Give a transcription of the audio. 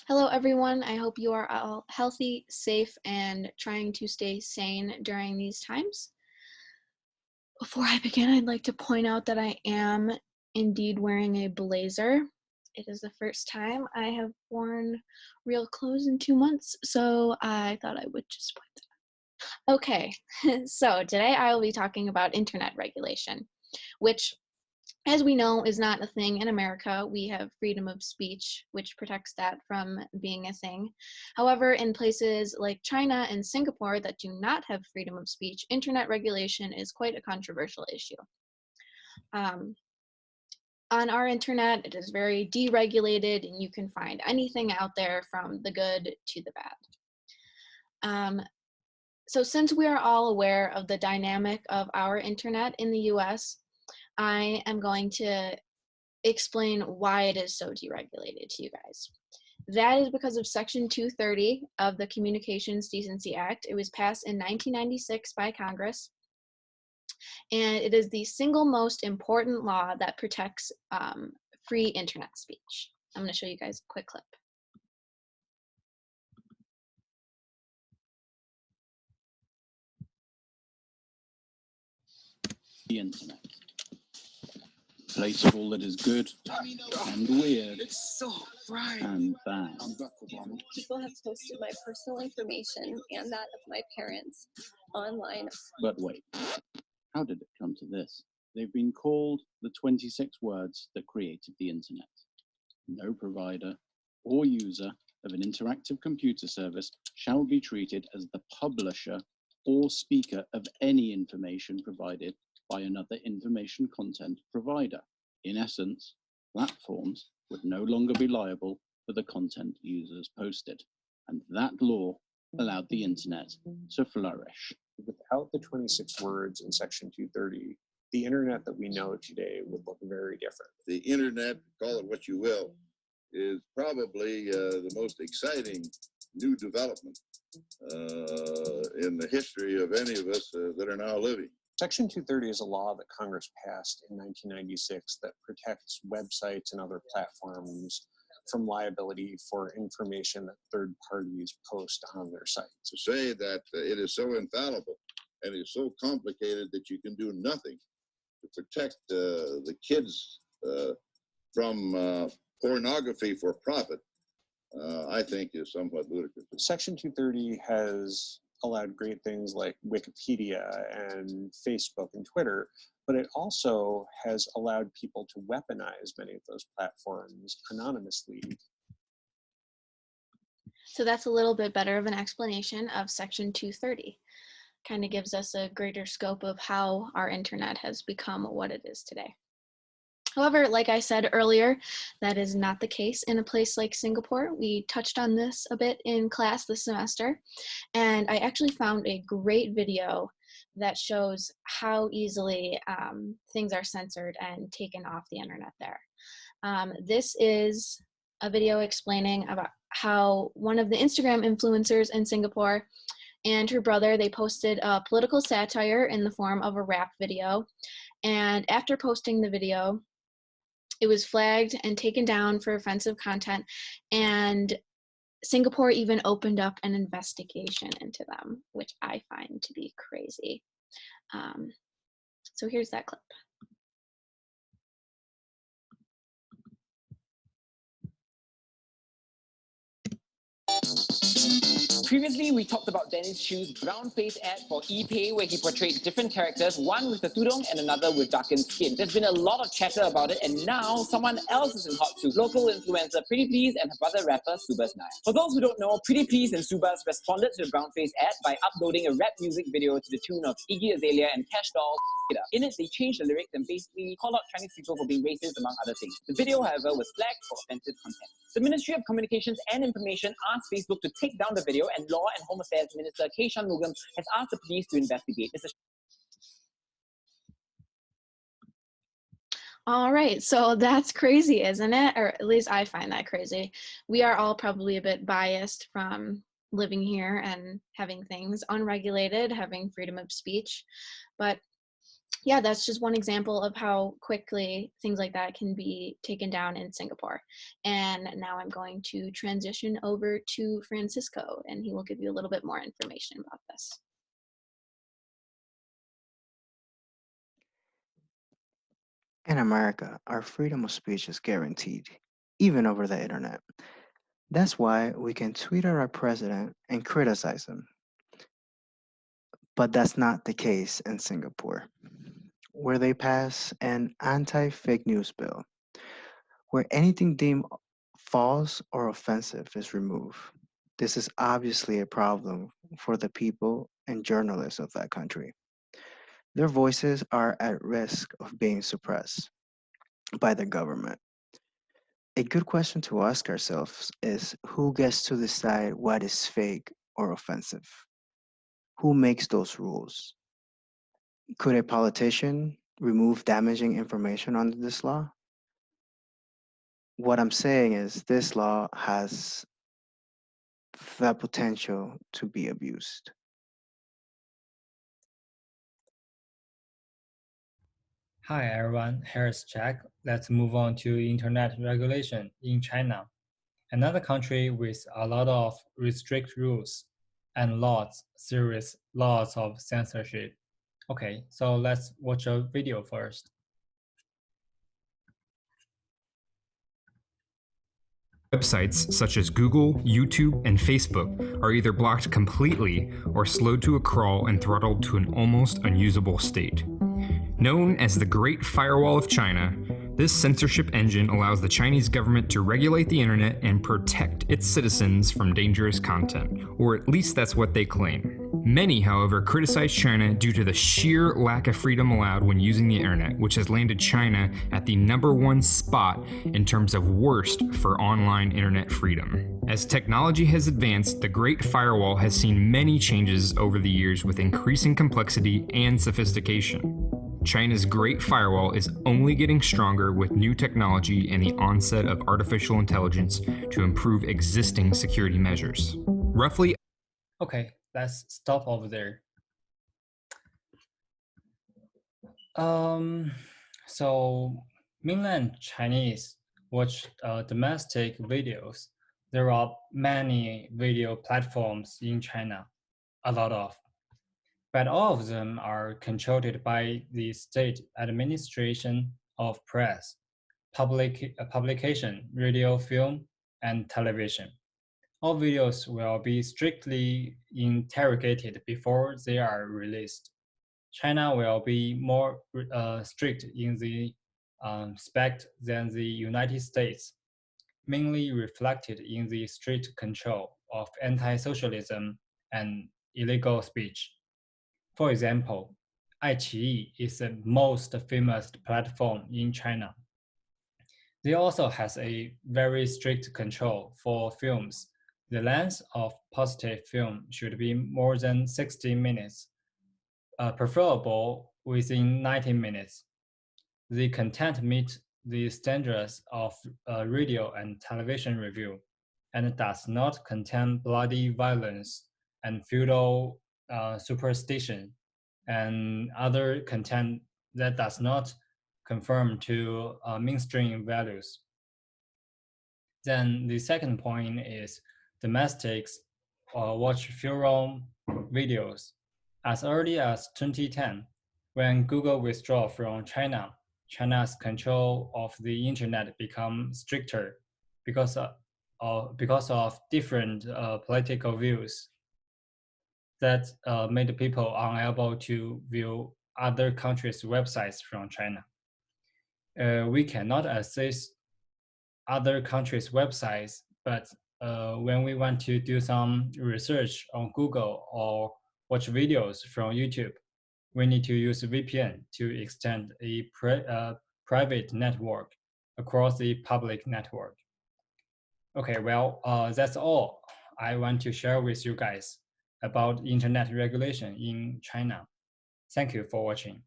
Hello, everyone. I hope you are all healthy, safe, and trying to stay sane during these times. Before I begin, I'd like to point out that I am indeed wearing a blazer. It is the first time I have worn real clothes in 2 months, so I thought I would just point that out. Okay, so today I will be talking about internet regulation, which, as we know, is not a thing in America. We have freedom of speech, which protects that from being a thing. However, in places like China and Singapore that do not have freedom of speech, internet regulation is quite a controversial issue. Um, on our internet, it is very deregulated, and you can find anything out there from the good to the bad. So since we are all aware of the dynamic of our internet in the US, I am going to explain why it is so deregulated to you guys. That is because of Section 230 of the Communications Decency Act. It was passed in 1996 by Congress, and it is the single most important law that protects free internet speech. I'm going to show you guys a quick clip. The internet. Place of all that is good and weird. It's so bright. And bad. People have posted my personal information and that of my parents online. But wait, how did it come to this? They've been called the 26 words that created the internet. No provider or user of an interactive computer service shall be treated as the publisher or speaker of any information provided by another information content provider. In essence, platforms would no longer be liable for the content users posted, and that law allowed the internet to flourish. Without the 26 words in Section 230, the internet that we know today would look very different. The internet, call it what you will, is probably the most exciting new development in the history of any of us that are now living. Section 230 is a law that Congress passed in 1996 that protects websites and other platforms from liability for information that third parties post on their sites. To say that it is so infallible and is so complicated that you can do nothing to protect the kids from pornography for profit, I think is somewhat ludicrous. Section 230 has allowed great things like Wikipedia and Facebook and Twitter, but it also has allowed people to weaponize many of those platforms anonymously. So that's a little bit better of an explanation of Section 230. Kind of gives us a greater scope of how our internet has become what it is today. However, like I said earlier, that is not the case in a place like Singapore. We touched on this a bit in class this semester, and I actually found a great video that shows how easily things are censored and taken off the internet there. This is a video explaining about how one of the Instagram influencers in Singapore and her brother, they posted a political satire in the form of a rap video, and after posting the video, it was flagged and taken down for offensive content, and Singapore even opened up an investigation into them, which I find to be crazy. So here's that clip. Previously, we talked about Dennis Chu's brown face ad for ePay, where he portrayed different characters, one with a tudung and another with darkened skin. There's been a lot of chatter about it, and now someone else is in hot soup. Local influencer Pretty Please and her brother rapper Subas Nair. For those who don't know, Pretty Please and Subas responded to the brown face ad by uploading a rap music video to the tune of Iggy Azalea and Cash Doll. In it, they changed the lyrics and basically called out Chinese people for being racist, among other things. The video, however, was flagged for offensive content. The Ministry of Communications and Information asked Facebook to take down the video, and Law and Home Affairs Minister K. Shanmugam has asked the police to investigate. All right, so that's crazy, isn't it? Or at least I find that crazy. We are all probably a bit biased from living here and having things unregulated, having freedom of speech. But yeah, that's just one example of how quickly things like that can be taken down in Singapore. And now I'm going to transition over to Francisco, and he will give you a little bit more information about this. In America, our freedom of speech is guaranteed, even over the internet. That's why we can tweet at our president and criticize him. But that's not the case in Singapore, where they pass an anti fake news bill, where anything deemed false or offensive is removed. This is obviously a problem for the people and journalists of that country. Their voices are at risk of being suppressed by the government. A good question to ask ourselves is who gets to decide what is fake or offensive? Who makes those rules? Could a politician remove damaging information under this law? What I'm saying is this law has the potential to be abused. Hi everyone, here's Jack. Let's move on to internet regulation in China, another country with a lot of strict rules and serious laws of censorship. Okay, so let's watch a video first. Websites such as Google, YouTube, and Facebook are either blocked completely or slowed to a crawl and throttled to an almost unusable state. Known as the Great Firewall of China, this censorship engine allows the Chinese government to regulate the internet and protect its citizens from dangerous content, or at least that's what they claim. Many, however, criticize China due to the sheer lack of freedom allowed when using the internet, which has landed China at the #1 spot in terms of worst for online internet freedom. As technology has advanced, the Great Firewall has seen many changes over the years with increasing complexity and sophistication. China's Great Firewall is only getting stronger with new technology and the onset of artificial intelligence to improve existing security measures. Roughly. Okay, let's stop over there. So mainland Chinese watch domestic videos. There are many video platforms in China, a lot of. But all of them are controlled by the state administration of press, publication, radio, film, and television. All videos will be strictly interrogated before they are released. China will be more strict in the respect than the United States, mainly reflected in the strict control of anti-socialism and illegal speech. For example, iQIYI is the most famous platform in China. They also has a very strict control for films. The length of positive film should be more than 60 minutes, preferable within 90 minutes. The content meets the standards of radio and television review and does not contain bloody violence and feudal superstition and other content that does not conform to mainstream values. Then the second point is domestics watch film videos. As early as 2010, when Google withdrew from China, China's control of the internet became stricter because of different political views that made people unable to view other countries' websites from China. We cannot access other countries' websites, but when we want to do some research on Google or watch videos from YouTube, we need to use a VPN to extend a private network across the public network. Okay, well, that's all I want to share with you guys about internet regulation in China. Thank you for watching.